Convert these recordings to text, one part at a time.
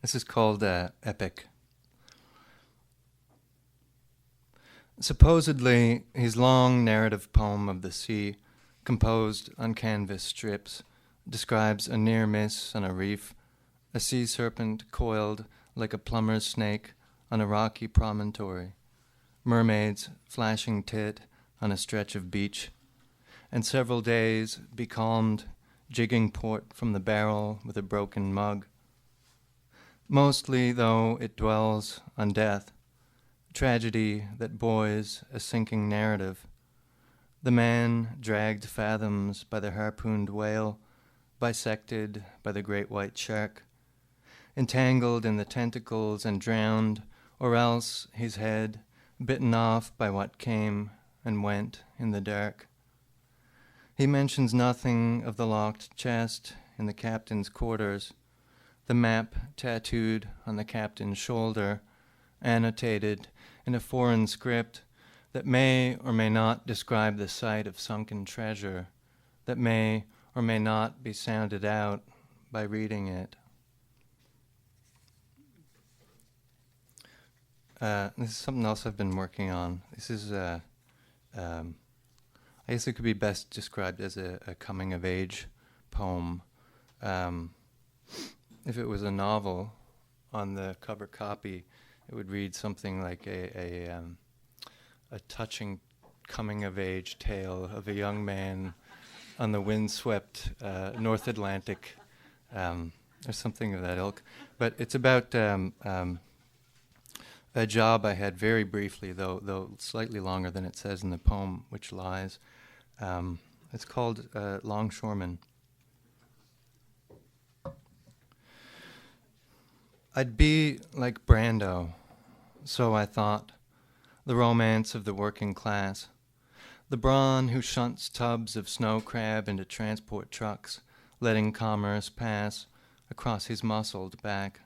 This is called Epic. Supposedly, his long narrative poem of the sea, composed on canvas strips, describes a near miss on a reef, a sea serpent coiled like a plumber's snake on a rocky promontory, mermaids flashing tit on a stretch of beach, and several days becalmed, jigging port from the barrel with a broken mug. Mostly, though, it dwells on death, tragedy that buoys a sinking narrative. The man dragged fathoms by the harpooned whale, bisected by the great white shark, entangled in the tentacles and drowned, or else his head bitten off by what came and went in the dark. He mentions nothing of the locked chest in the captain's quarters, the map tattooed on the captain's shoulder, annotated in a foreign script that may or may not describe the site of sunken treasure, that may or may not be sounded out by reading it. This is something else I've been working on. This is, I guess it could be best described as a coming-of-age poem. If it was a novel, on the cover copy, it would read something like a touching coming-of-age tale of a young man on the windswept North Atlantic, or something of that ilk. But it's about a job I had very briefly, though slightly longer than it says in the poem, which lies. It's called Longshoreman. I'd be like Brando, so I thought, the romance of the working class, the brawn who shunts tubs of snow crab into transport trucks, letting commerce pass across his muscled back.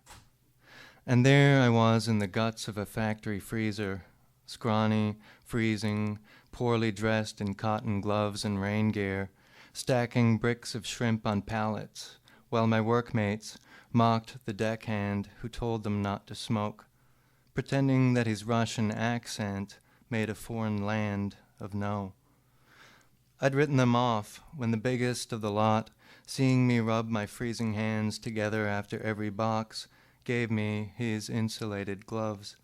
And there I was in the guts of a factory freezer, scrawny, freezing, poorly dressed in cotton gloves and rain gear, stacking bricks of shrimp on pallets, while my workmates mocked the deckhand who told them not to smoke, pretending that his Russian accent made a foreign land of no. I'd written them off when the biggest of the lot, seeing me rub my freezing hands together after every box, gave me his insulated gloves.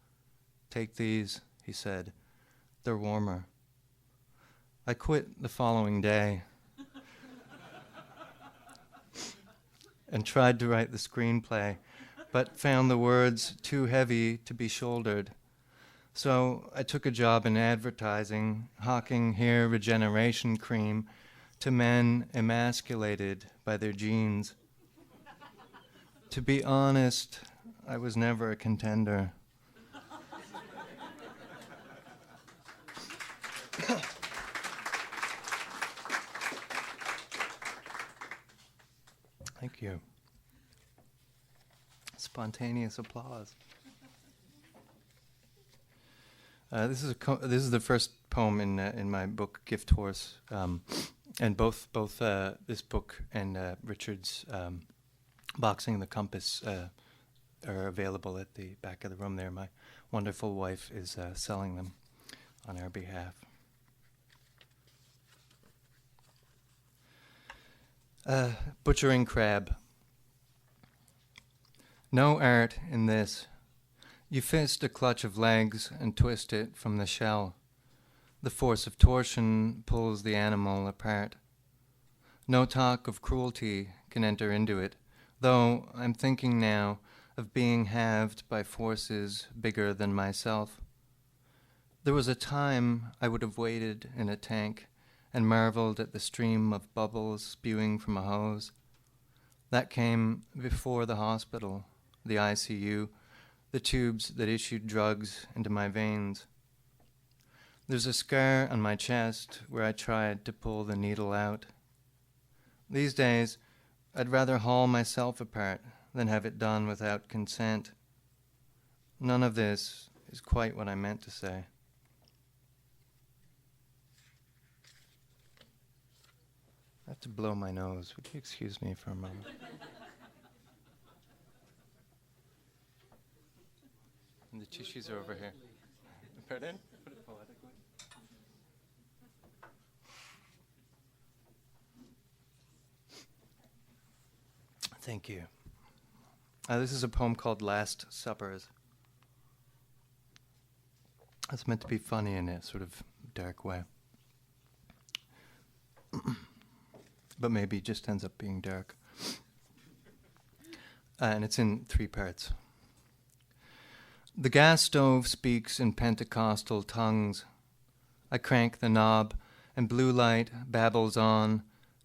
"Take these," he said. "They're warmer." I quit the following day and tried to write the screenplay, but found the words too heavy to be shouldered. So I took a job in advertising, hawking hair regeneration cream to men emasculated by their genes. To be honest, I was never a contender. Thank you. Spontaneous applause. This is the first poem in my book Gift Horse, and both this book and Richard's Boxing the Compass are available at the back of the room there. My wonderful wife is selling them on our behalf. Butchering crab. No art in this. You fist a clutch of legs and twist it from the shell. The force of torsion pulls the animal apart. No talk of cruelty can enter into it, though I'm thinking now of being halved by forces bigger than myself. There was a time I would have waited in a tank and marveled at the stream of bubbles spewing from a hose. That came before the hospital, the ICU, the tubes that issued drugs into my veins. There's a scar on my chest where I tried to pull the needle out. These days, I'd rather haul myself apart than have it done without consent. None of this is quite what I meant to say. I have to blow my nose. Would you excuse me for a moment? And the tissues are over here. Pardon? Put it poetically. Thank you. This is a poem called Last Suppers. It's meant to be funny in a sort of dark way. But maybe just ends up being dark. And it's in 3 parts. The gas stove speaks in Pentecostal tongues. I crank the knob, and blue light babbles on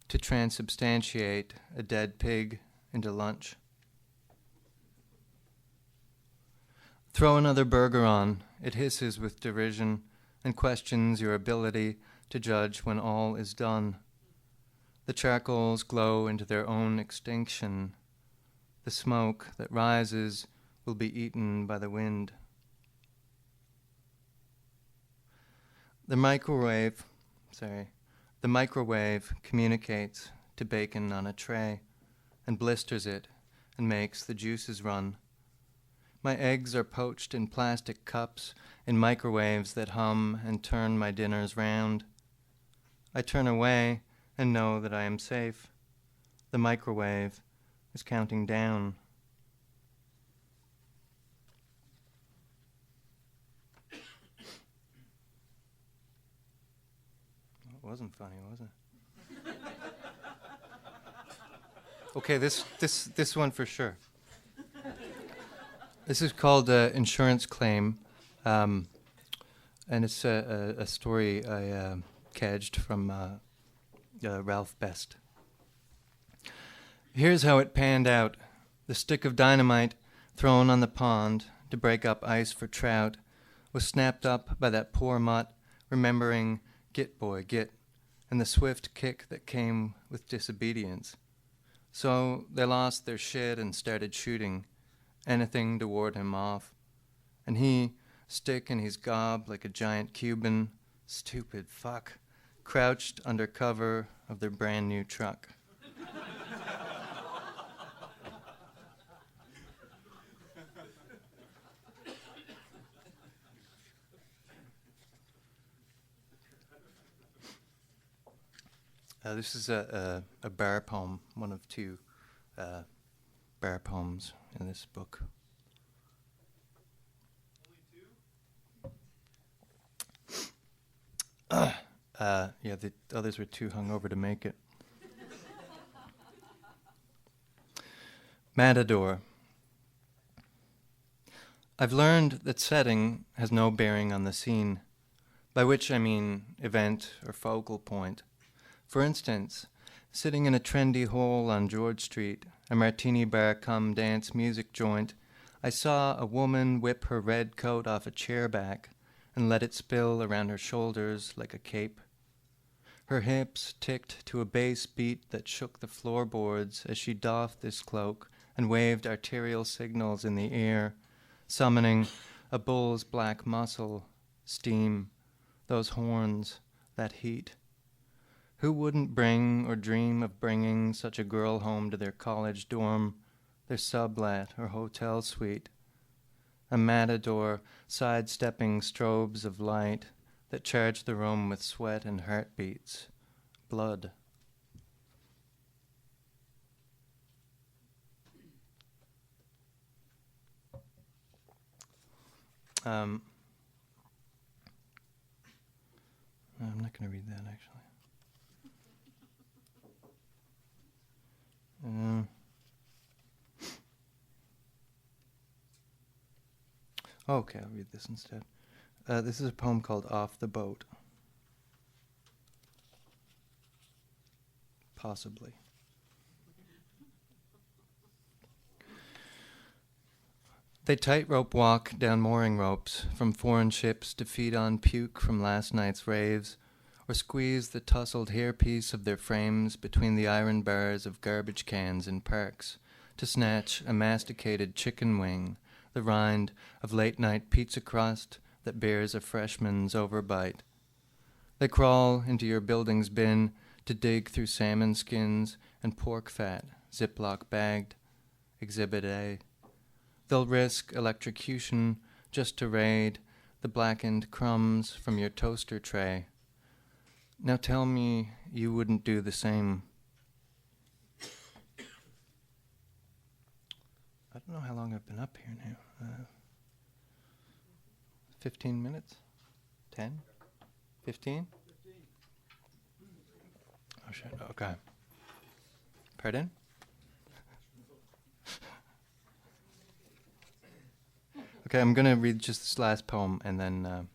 to transubstantiate a dead pig into lunch. Throw another burger on. It hisses with derision and questions your ability to judge when all is done. The charcoals glow into their own extinction. The smoke that rises will be eaten by the wind. The microwave communicates to bacon on a tray and blisters it and makes the juices run. My eggs are poached in plastic cups in microwaves that hum and turn my dinners round. I turn away and know that I am safe. The microwave is counting down. It wasn't funny, was it? Okay, this one for sure. This is called Insurance Claim, and it's a story I cadged from Ralph Best. Here's how it panned out. The stick of dynamite thrown on the pond to break up ice for trout was snapped up by that poor mutt, remembering "Git, boy, git," and the swift kick that came with disobedience. So they lost their shit and started shooting, anything to ward him off. And he, stick in his gob like a giant Cuban, stupid fuck, crouched under cover of their brand new truck. This is a bear poem, one of 2 bear poems in this book. Yeah, the others were too hungover to make it. Matador. I've learned that setting has no bearing on the scene, by which I mean event or focal point. For instance, sitting in a trendy hole on George Street, a martini bar cum dance music joint, I saw a woman whip her red coat off a chair back and let it spill around her shoulders like a cape. Her hips ticked to a bass beat that shook the floorboards as she doffed this cloak and waved arterial signals in the air, summoning a bull's black muscle, steam, those horns, that heat. Who wouldn't bring or dream of bringing such a girl home to their college dorm, their sublet or hotel suite? A matador sidestepping strobes of light that charged the room with sweat and heartbeats, blood. I'm not going to read that, actually. Okay, I'll read this instead. This is a poem called Off the Boat. Possibly. They tightrope walk down mooring ropes from foreign ships to feed on puke from last night's raves, or squeeze the tousled hairpiece of their frames between the iron bars of garbage cans in parks to snatch a masticated chicken wing, the rind of late-night pizza crust that bears a freshman's overbite. They crawl into your building's bin to dig through salmon skins and pork fat, Ziploc bagged, Exhibit A. They'll risk electrocution just to raid the blackened crumbs from your toaster tray. Now tell me you wouldn't do the same. I don't know how long I've been up here now. 15 minutes? 10? 15? Oh shit, okay. Pardon? Okay, I'm going to read just this last poem, and then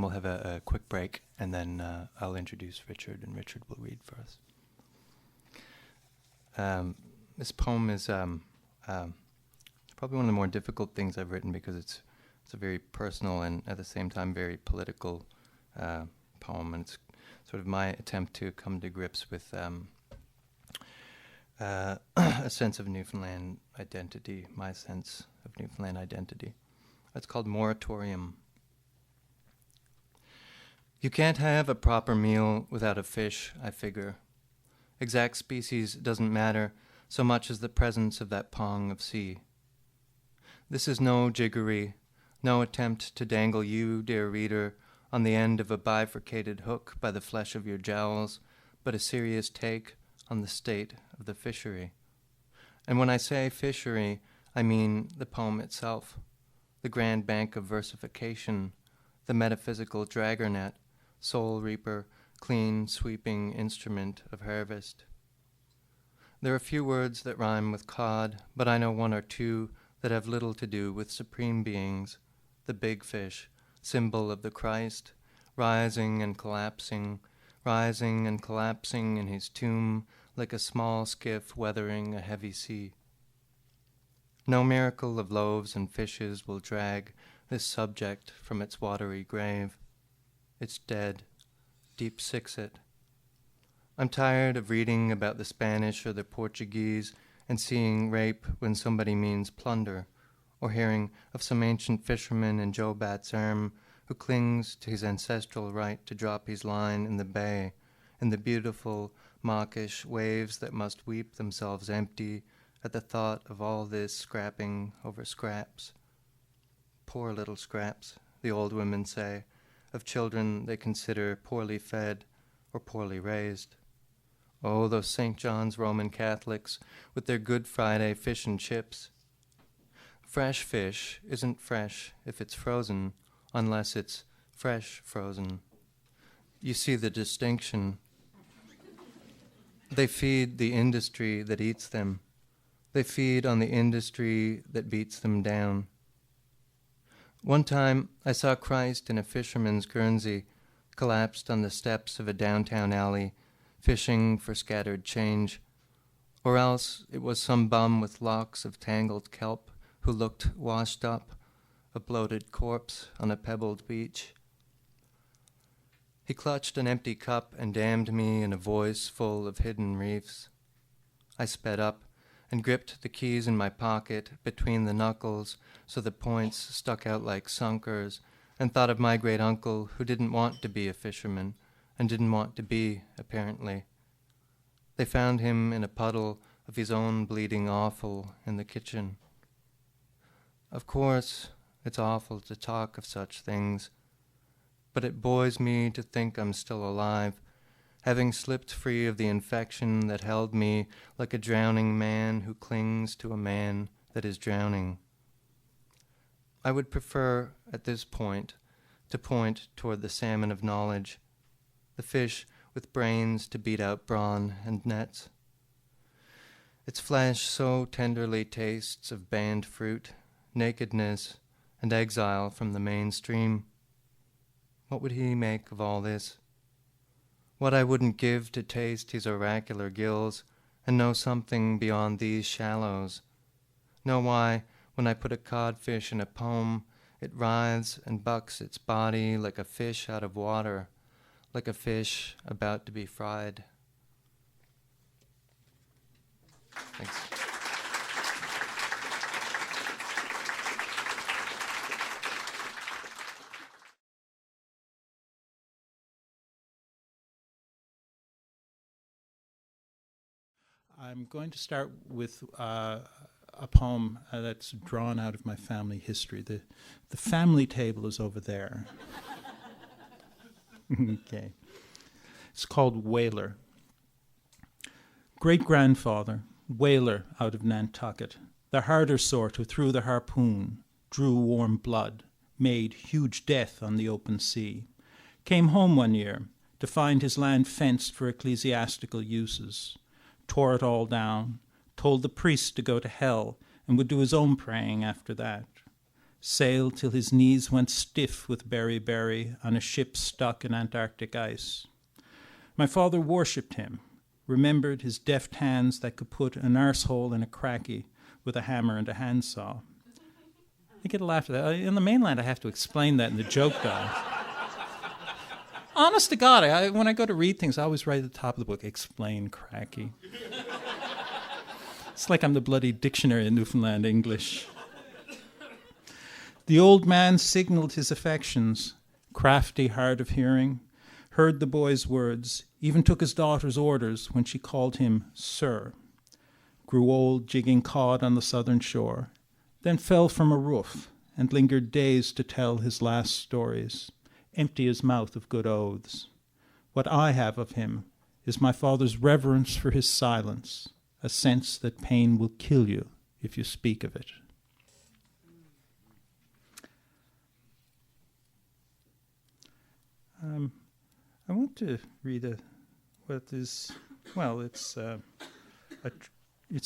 we'll have a quick break, and then I'll introduce Richard, and Richard will read for us. This poem is probably one of the more difficult things I've written because it's a very personal and at the same time very political poem, and it's sort of my attempt to come to grips with a sense of Newfoundland identity, my sense of Newfoundland identity. It's called Moratorium. You can't have a proper meal without a fish, I figure. Exact species doesn't matter so much as the presence of that pong of sea. This is no jiggery, no attempt to dangle you, dear reader, on the end of a bifurcated hook by the flesh of your jowls, but a serious take on the state of the fishery. And when I say fishery, I mean the poem itself, the grand bank of versification, the metaphysical draggernet, soul reaper, clean, sweeping instrument of harvest. There are few words that rhyme with cod, but I know one or two that have little to do with supreme beings, the big fish, symbol of the Christ, rising and collapsing in his tomb like a small skiff weathering a heavy sea. No miracle of loaves and fishes will drag this subject from its watery grave. It's dead, deep six it. I'm tired of reading about the Spanish or the Portuguese and seeing rape when somebody means plunder, or hearing of some ancient fisherman in Joe Bat's arm who clings to his ancestral right to drop his line in the bay, in the beautiful, mawkish waves that must weep themselves empty at the thought of all this scrapping over scraps. Poor little scraps, the old women say, of children they consider poorly fed or poorly raised. Oh, those St. John's Roman Catholics with their Good Friday fish and chips. Fresh fish isn't fresh if it's frozen, unless it's fresh frozen. You see the distinction. They feed the industry that eats them. They feed on the industry that beats them down. One time I saw Christ in a fisherman's guernsey, collapsed on the steps of a downtown alley, fishing for scattered change. Or else it was some bum with locks of tangled kelp who looked washed up, a bloated corpse on a pebbled beach. He clutched an empty cup and damned me in a voice full of hidden reefs. I sped up and gripped the keys in my pocket between the knuckles so the points stuck out like sunkers, and thought of my great uncle who didn't want to be a fisherman and didn't want to be, apparently. They found him in a puddle of his own bleeding offal in the kitchen. Of course, it's awful to talk of such things, but it buoys me to think I'm still alive, having slipped free of the infection that held me like a drowning man who clings to a man that is drowning. I would prefer, at this point, to point toward the salmon of knowledge, the fish with brains to beat out brawn and nets. Its flesh so tenderly tastes of banned fruit, nakedness, and exile from the mainstream. What would he make of all this? What I wouldn't give to taste his oracular gills and know something beyond these shallows. Know why, when I put a codfish in a poem, it writhes and bucks its body like a fish out of water, like a fish about to be fried. Thanks. I'm going to start with a poem that's drawn out of my family history. The family table is over there. Okay. It's called Whaler. Great-grandfather, whaler out of Nantucket, the harder sort who threw the harpoon, drew warm blood, made huge death on the open sea, came home one year to find his land fenced for ecclesiastical uses, tore it all down, told the priest to go to hell, and would do his own praying after that. Sailed till his knees went stiff with berry on a ship stuck in Antarctic ice. My father worshipped him, remembered his deft hands that could put an arsehole in a cracky with a hammer and a handsaw. I get a laugh at that. In the mainland, I have to explain that in the joke dive. Honest to God, when I go to read things, I always write at the top of the book, explain cracky. It's like I'm the bloody dictionary in Newfoundland English. The old man signaled his affections, crafty, hard of hearing, heard the boy's words, even took his daughter's orders when she called him sir, grew old jigging cod on the southern shore, then fell from a roof and lingered days to tell his last stories, empty his mouth of good oaths. What I have of him is my father's reverence for his silence, a sense that pain will kill you if you speak of it. I want to read it's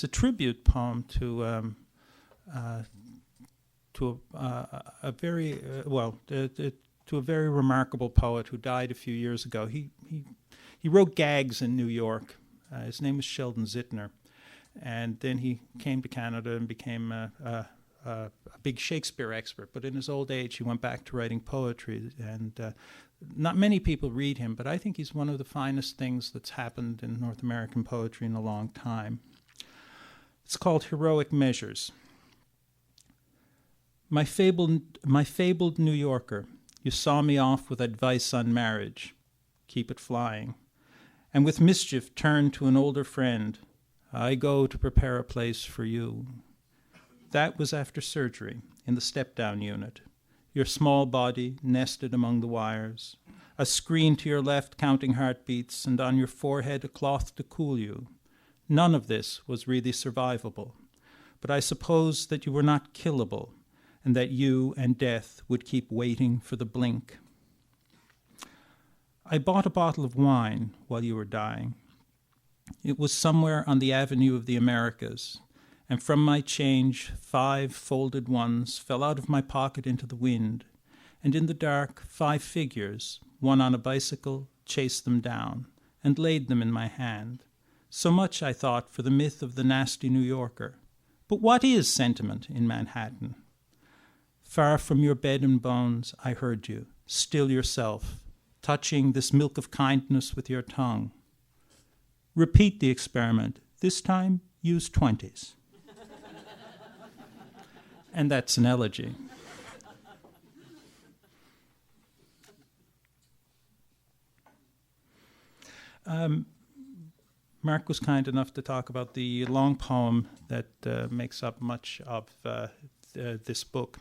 a tribute poem to a very remarkable poet who died a few years ago. He wrote gags in New York. His name was Sheldon Zitner, and then he came to Canada and became a big Shakespeare expert. But in his old age, he went back to writing poetry, and not many people read him, but I think he's one of the finest things that's happened in North American poetry in a long time. It's called Heroic Measures. My fabled New Yorker, you saw me off with advice on marriage. Keep it flying. And with mischief turned to an older friend. I go to prepare a place for you. That was after surgery in the step-down unit. Your small body nested among the wires, a screen to your left counting heartbeats, and on your forehead a cloth to cool you. None of this was really survivable, but I suppose that you were not killable, and that you and death would keep waiting for the blink. I bought a bottle of wine while you were dying. It was somewhere on the Avenue of the Americas, and from my change 5 folded ones fell out of my pocket into the wind, and in the dark 5 figures, one on a bicycle, chased them down, and laid them in my hand. So much, I thought, for the myth of the nasty New Yorker. But what is sentiment in Manhattan? Far from your bed and bones, I heard you, still yourself, touching this milk of kindness with your tongue. Repeat the experiment. This time, use 20s. And that's an elegy. Mark was kind enough to talk about the long poem that makes up much of this book.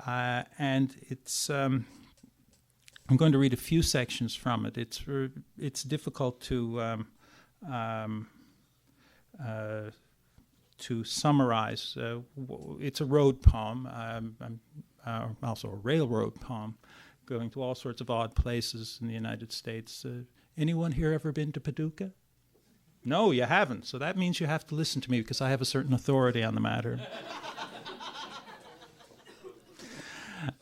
And it's... I'm going to read a few sections from it. It's difficult to summarize. It's a road poem, also a railroad poem, going to all sorts of odd places in the United States. Anyone here ever been to Paducah? No, you haven't. So that means you have to listen to me because I have a certain authority on the matter.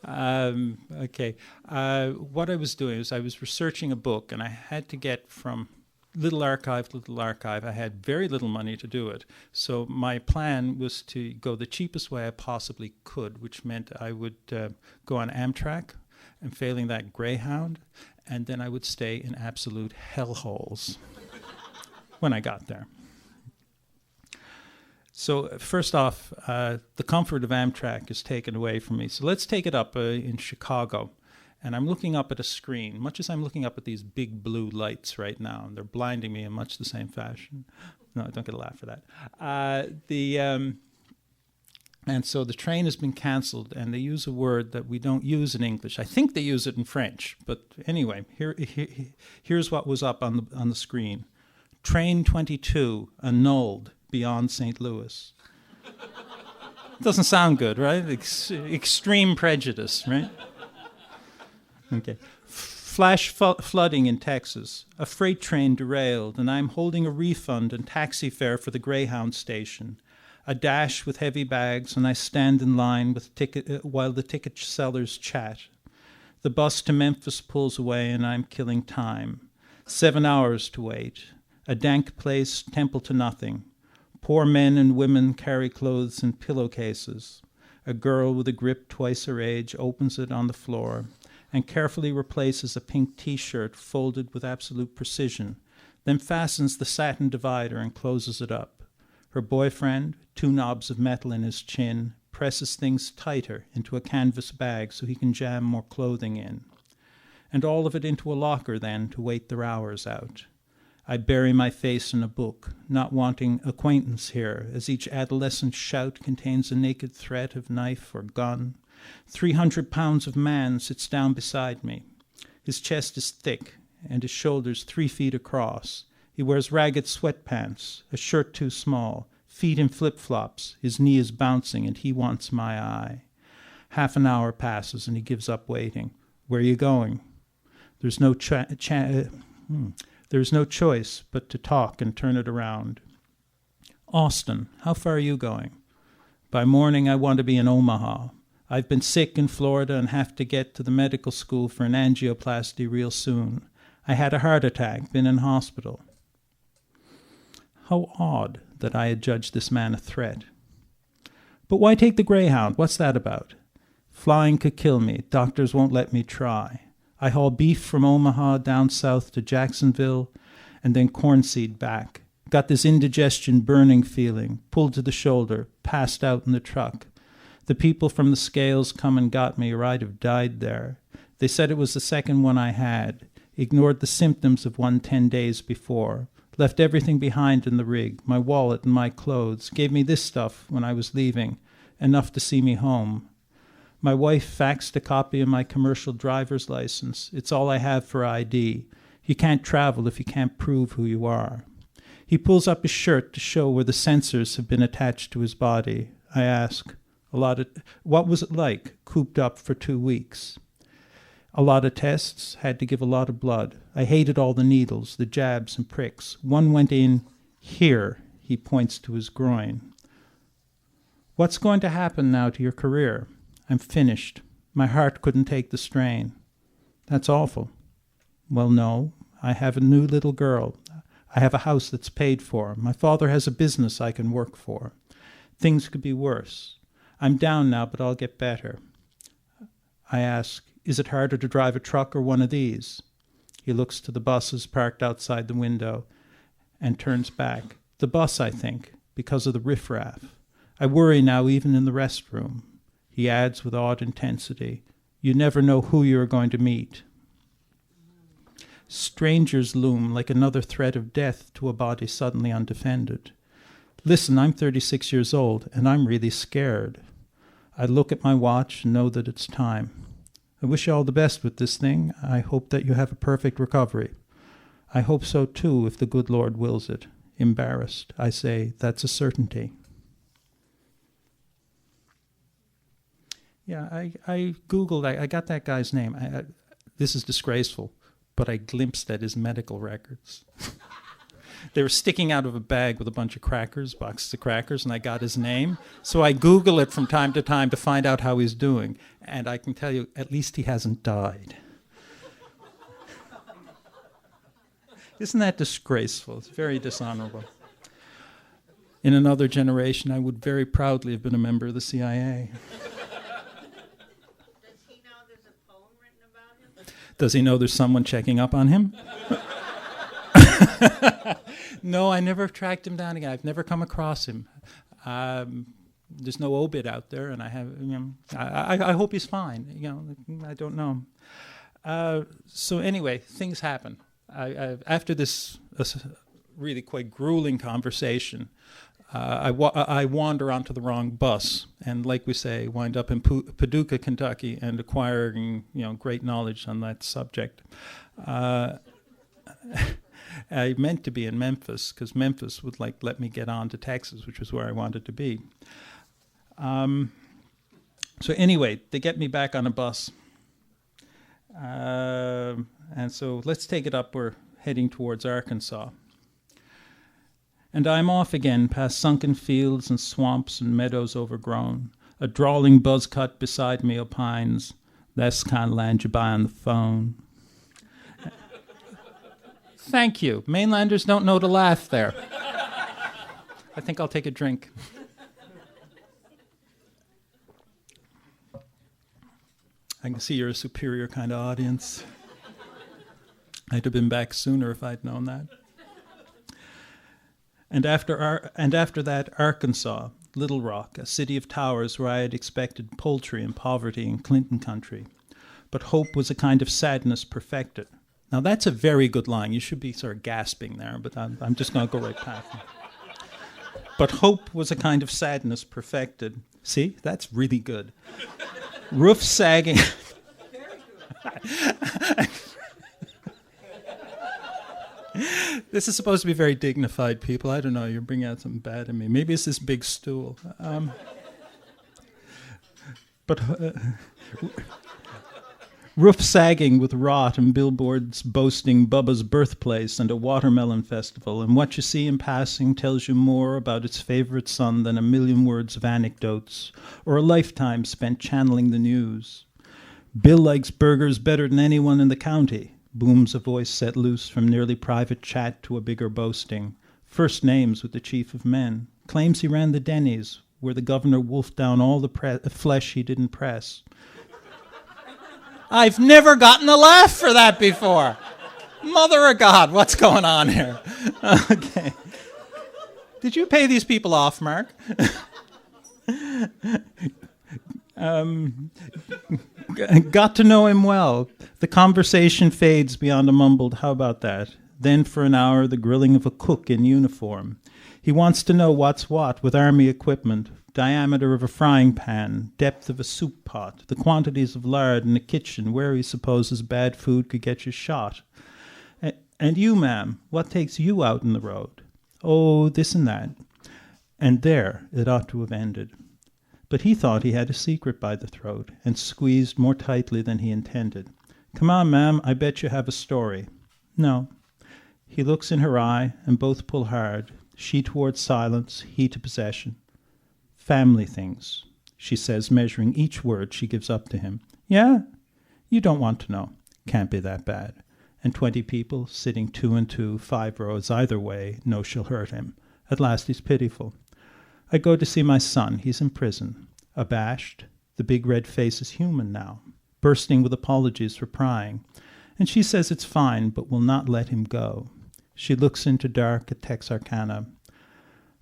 Okay. What I was doing is I was researching a book, and I had to get from little archive to little archive. I had very little money to do it. So my plan was to go the cheapest way I possibly could, which meant I would go on Amtrak, and failing that, Greyhound, and then I would stay in absolute hellholes when I got there. So first off, the comfort of Amtrak is taken away from me. So let's take it up in Chicago. And I'm looking up at a screen, much as I'm looking up at these big blue lights right now. And they're blinding me in much the same fashion. No, don't get a laugh for that. And so the train has been cancelled, and they use a word that we don't use in English. I think they use it in French, but anyway, here's what was up on the screen. Train 22 annulled beyond St. Louis. Doesn't sound good, right? Extreme prejudice, right? Okay. Flash flooding in Texas. A freight train derailed, and I'm holding a refund and taxi fare for the Greyhound station. A dash with heavy bags, and I stand in line with while the ticket sellers chat. The bus to Memphis pulls away, and I'm killing time. 7 hours to wait. A dank place, temple to nothing. Poor men and women carry clothes in pillowcases. A girl with a grip twice her age opens it on the floor and carefully replaces a pink T-shirt folded with absolute precision, then fastens the satin divider and closes it up. Her boyfriend, 2 knobs of metal in his chin, presses things tighter into a canvas bag so he can jam more clothing in. And all of it into a locker then to wait their hours out. I bury my face in a book, not wanting acquaintance here, as each adolescent shout contains a naked threat of knife or gun. 300 pounds of man sits down beside me. His chest is thick, and his shoulders 3 feet across. He wears ragged sweatpants, a shirt too small, feet in flip-flops. His knee is bouncing, and he wants my eye. Half an hour passes, and he gives up waiting. Where are you going? There's no choice but to talk and turn it around. Austin, how far are you going? By morning, I want to be in Omaha. I've been sick in Florida and have to get to the medical school for an angioplasty real soon. I had a heart attack, been in hospital. How odd that I had judged this man a threat. But why take the Greyhound? What's that about? Flying could kill me. Doctors won't let me try. I haul beef from Omaha down south to Jacksonville and then cornseed back. Got this indigestion burning feeling, pulled to the shoulder, passed out in the truck. The people from the scales come and got me, or I'd have died there. They said it was the second one I had. Ignored the symptoms of one 10 days before. Left everything behind in the rig, my wallet and my clothes. Gave me this stuff when I was leaving, enough to see me home. My wife faxed a copy of my commercial driver's license. It's all I have for ID. You can't travel if you can't prove who you are. He pulls up his shirt to show where the sensors have been attached to his body. I ask, what was it like, cooped up for 2 weeks? A lot of tests, had to give a lot of blood. I hated all the needles, the jabs and pricks. One went in here, he points to his groin. What's going to happen now to your career? I'm finished. My heart couldn't take the strain. That's awful. Well, no, I have a new little girl. I have a house that's paid for. My father has a business I can work for. Things could be worse. I'm down now, but I'll get better. I ask, is it harder to drive a truck or one of these? He looks to the buses parked outside the window and turns back. The bus, I think, because of the riffraff. I worry now even in the restroom. He adds with odd intensity, you never know who you are going to meet. Strangers loom like another threat of death to a body suddenly undefended. Listen, I'm 36 years old, and I'm really scared. I look at my watch and know that it's time. I wish you all the best with this thing. I hope that you have a perfect recovery. I hope so, too, if the good Lord wills it. Embarrassed, I say, that's a certainty. Yeah, I Googled, I got that guy's name. This is disgraceful, but I glimpsed at his medical records. They were sticking out of a bag with a bunch of crackers, boxes of crackers, and I got his name. So I Google it from time to time to find out how he's doing. And I can tell you, at least he hasn't died. Isn't that disgraceful? It's very dishonorable. In another generation, I would very proudly have been a member of the CIA. Does he know there's a poem written about him? Does he know there's someone checking up on him? No, I never tracked him down again. I've never come across him. There's no obit out there, and I hope he's fine. I don't know. So anyway, things happen. After this really quite grueling conversation, I wander onto the wrong bus, and like we say, wind up in Paducah, Kentucky, and acquiring great knowledge on that subject. I meant to be in Memphis because Memphis would let me get on to Texas, which was where I wanted to be. So anyway, they get me back on a bus, and so let's take it up. We're heading towards Arkansas. And I'm off again past sunken fields and swamps and meadows overgrown. A drawling buzzcut beside me opines, "That's the kind of land you buy on the phone." Thank you. Mainlanders don't know to laugh there. I think I'll take a drink. I can see you're a superior kind of audience. I'd have been back sooner if I'd known that. And after that, Arkansas, Little Rock, a city of towers where I had expected poultry and poverty in Clinton country. But hope was a kind of sadness perfected. Now that's a very good line. You should be sort of gasping there, but I'm just going to go right past it. But hope was a kind of sadness perfected. See, that's really good. Roof sagging. This is supposed to be very dignified, people. I don't know. You're bringing out something bad in me. Maybe it's this big stool. Roof sagging with rot and billboards boasting Bubba's birthplace and a watermelon festival, and what you see in passing tells you more about its favorite son than a million words of anecdotes or a lifetime spent channeling the news. Bill likes burgers better than anyone in the county. Booms a voice set loose from nearly private chat to a bigger boasting. First names with the chief of men. Claims he ran the Denny's, where the governor wolfed down all the flesh he didn't press. I've never gotten a laugh for that before. Mother of God, what's going on here? Okay. Did you pay these people off, Mark? Got to know him well. The conversation fades beyond a mumbled, "How about that?" Then for an hour, the grilling of a cook in uniform. He wants to know what's what with army equipment, diameter of a frying pan, depth of a soup pot, the quantities of lard in the kitchen, where he supposes bad food could get you shot. And you, ma'am, what takes you out on the road? Oh, this and that. And there it ought to have ended. But he thought he had a secret by the throat, and squeezed more tightly than he intended. "Come on, ma'am, I bet you have a story." No. He looks in her eye, and both pull hard, she towards silence, he to possession. "Family things," she says, measuring each word she gives up to him. "Yeah? You don't want to know. Can't be that bad." And 20 people, sitting 2 and 2, 5 rows either way, know she'll hurt him. At last he's pitiful. "I go to see my son. He's in prison." Abashed, the big red face is human now, bursting with apologies for prying. And she says it's fine, but will not let him go. She looks into dark at Texarkana.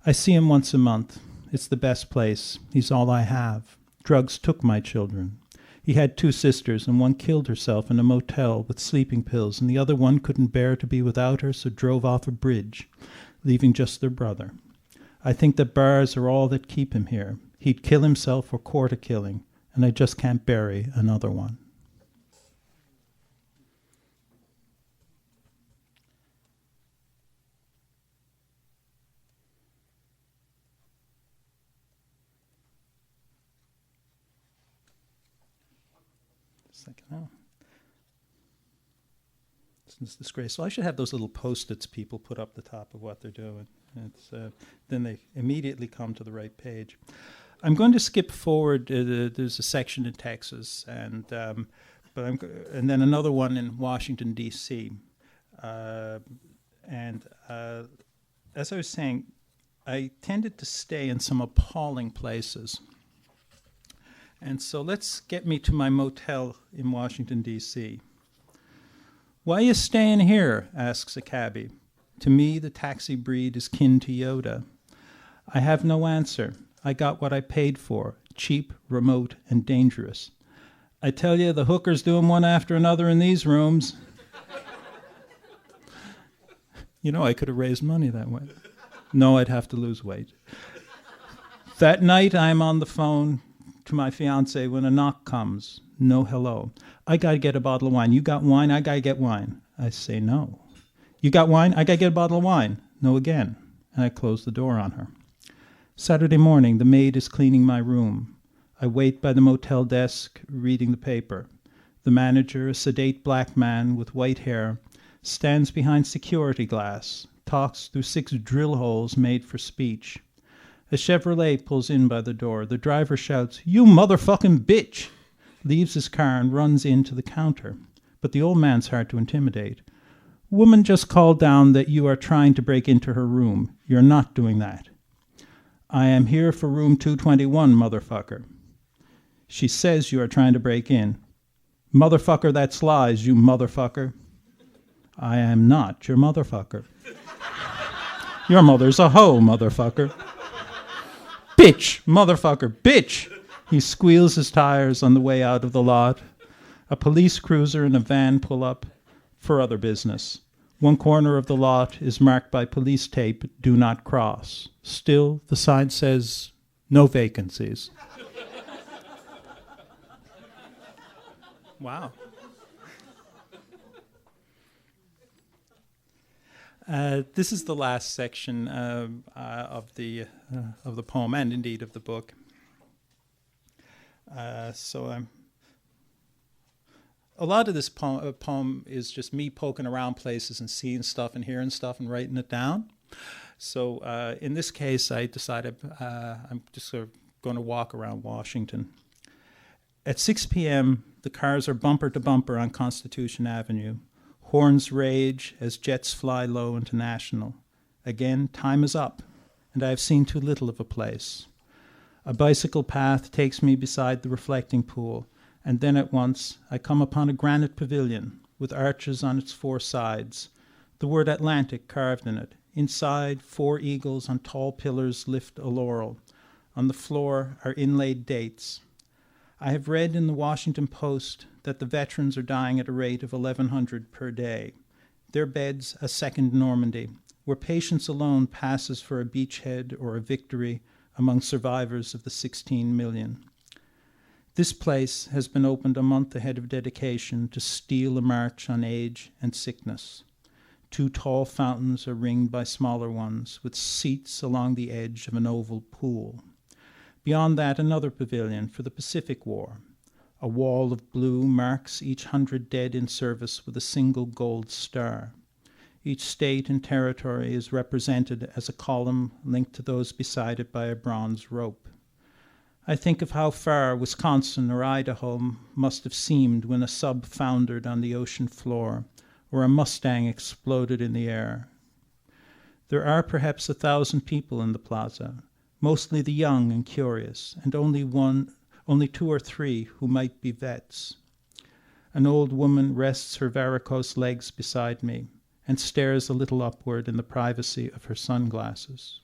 "I see him once a month. It's the best place. He's all I have. Drugs took my children. He had 2 sisters, and one killed herself in a motel with sleeping pills, and the other one couldn't bear to be without her, so drove off a bridge, leaving just their brother. I think that bars are all that keep him here. He'd kill himself or court a killing, and I just can't bury another one." Second now. It's disgraceful. I should have those little post-its people put up the top of what they're doing. It's then they immediately come to the right page. I'm going to skip forward. There's a section in Texas, and then another one in Washington D.C. As I was saying, I tended to stay in some appalling places. And so let's get me to my motel in Washington, D.C. "Why you staying here?" asks a cabbie. To me, the taxi breed is kin to Yoda. I have no answer. I got what I paid for, cheap, remote, and dangerous. I tell you, the hookers doing one after another in these rooms. I could have raised money that way. No, I'd have to lose weight. That night, I'm on the phone to my fiance when a knock comes. No hello. I gotta get a bottle of wine. You got wine? I gotta get wine. I say no. You got wine? I gotta get a bottle of wine. No again. And I close the door on her. Saturday morning, the maid is cleaning my room. I wait by the motel desk, reading the paper. The manager, a sedate black man with white hair, stands behind security glass, talks through 6 drill holes made for speech. A Chevrolet pulls in by the door. The driver shouts, "You motherfucking bitch!" Leaves his car and runs into the counter. But the old man's hard to intimidate. "Woman just called down that you are trying to break into her room. You're not doing that." "I am here for room 221, motherfucker." "She says you are trying to break in." "Motherfucker, that's lies, you motherfucker." "I am not your motherfucker." "Your mother's a hoe, motherfucker." "Bitch, motherfucker, bitch!" He squeals his tires on the way out of the lot. A police cruiser and a van pull up for other business. One corner of the lot is marked by police tape, "Do not cross." Still, the sign says, "No vacancies." Wow. This is the last section of the poem, and indeed of the book. A lot of this poem is just me poking around places and seeing stuff and hearing stuff and writing it down. So in this case, I decided I'm just sort of going to walk around Washington. At 6 p.m., the cars are bumper to bumper on Constitution Avenue. Horns rage as jets fly low into National. Again, time is up, and I have seen too little of a place. A bicycle path takes me beside the reflecting pool, and then at once I come upon a granite pavilion with arches on its 4 sides, the word Atlantic carved in it. Inside, 4 eagles on tall pillars lift a laurel. On the floor are inlaid dates. I have read in the Washington Post that the veterans are dying at a rate of 1,100 per day. Their beds a second Normandy, where patience alone passes for a beachhead or a victory among survivors of the 16 million. This place has been opened a month ahead of dedication to steal a march on age and sickness. 2 tall fountains are ringed by smaller ones, with seats along the edge of an oval pool. Beyond that, another pavilion for the Pacific War. A wall of blue marks each 100 dead in service with a single gold star. Each state and territory is represented as a column linked to those beside it by a bronze rope. I think of how far Wisconsin or Idaho must have seemed when a sub foundered on the ocean floor, or a Mustang exploded in the air. There are perhaps 1,000 people in the plaza, mostly the young and curious, and only 2 or 3 who might be vets. An old woman rests her varicose legs beside me and stares a little upward in the privacy of her sunglasses.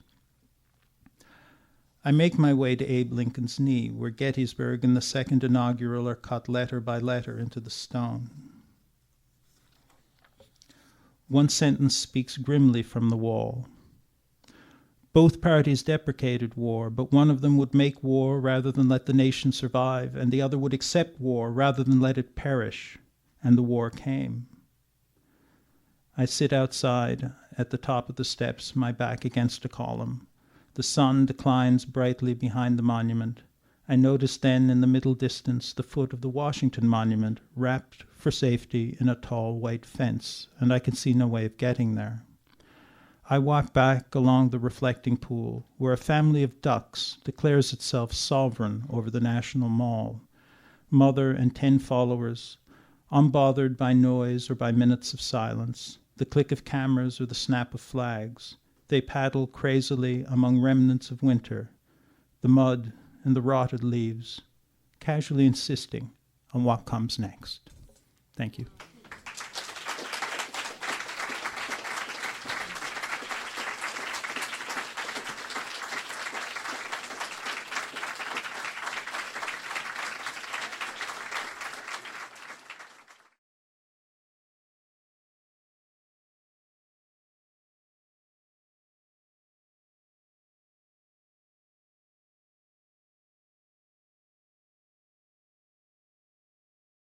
I make my way to Abe Lincoln's knee, where Gettysburg and the second inaugural are cut letter by letter into the stone. One sentence speaks grimly from the wall. Both parties deprecated war, but one of them would make war rather than let the nation survive, and the other would accept war rather than let it perish, and the war came. I sit outside at the top of the steps, my back against a column. The sun declines brightly behind the monument. I notice then in the middle distance the foot of the Washington Monument, wrapped for safety in a tall white fence, and I can see no way of getting there. I walk back along the reflecting pool, where a family of ducks declares itself sovereign over the National Mall. Mother and 10 followers, unbothered by noise or by minutes of silence, the click of cameras or the snap of flags. They paddle crazily among remnants of winter, the mud and the rotted leaves, casually insisting on what comes next. Thank you.